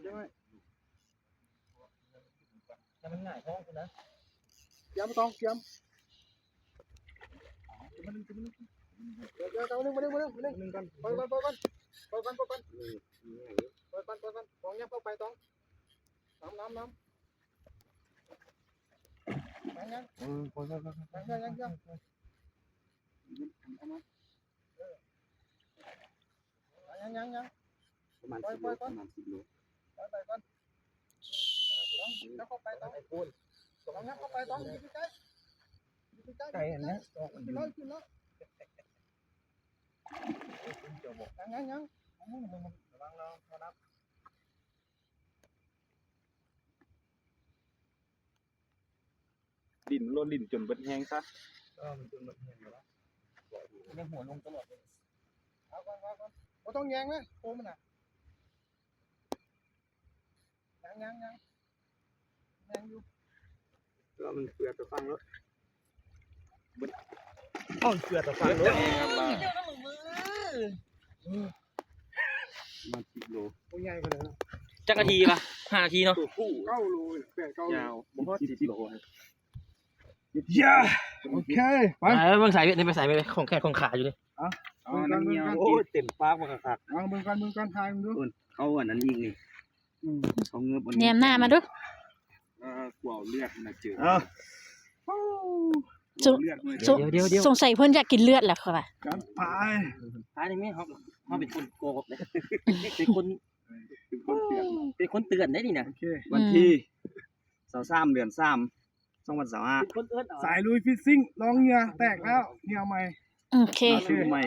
จะมันง่ายท้องคุณนะ เกี่ยมต้องเกี่ยมมันเดี๋ยวมาดึงกันปล่อยกันปล่อยกันตองยับเข้าไปตองน้ำยังประมาณ10 โลประมาณ10 โลไปก่อนต้องยับเข้าไปต้องต้องยับเข้าไปต้องอยู่ใกล้ไก่เห็นไหมขึ้นแล้วยังระวังเรานับดินล้นดินจนเบิดแห้งซะมันจนเบิดแห้งแล้วยังหัวลงตลอดเลยเอาก่อนไม่ต้องแยงนะโคมันอ่ะยังอยู่ก็มันเกลือตะฟังรถเกลือตะฟังรถมา10 โลตัวใหญ่ขนาดนั้น จักนาทีป่ะ5 นาทีเนาะ ตัวผู้9 โล8 9 โล ยาวบ่พอ10 โล โอเคไป เบิ่งสายเวทนี่ไปสายไปของแขนของขาอยู่นี่ เอาน้ำเงี้ยวโอ้เต็มปากมาคักเอามือกันทายมึงดูเขาอันนั้นยิงนี่เขาเงือบบน แนมหน้ามาดู กลัวเลือดมันเจอเดี๋ยว สงสัยเพิ่นอยากกินเลือดแหละค่ะ กันไป ท้ายนี่แม่เขาเป็นคนโกหกเลยเป็นคนเตือนได้นี่นะ โอเควันที่23 เดือน 3 2025 เป็นคนเตือน สายลุยฟิชซิ่งลองเหงื่อแตกแล้วเหงื่อใหม่ โอเค ใหม่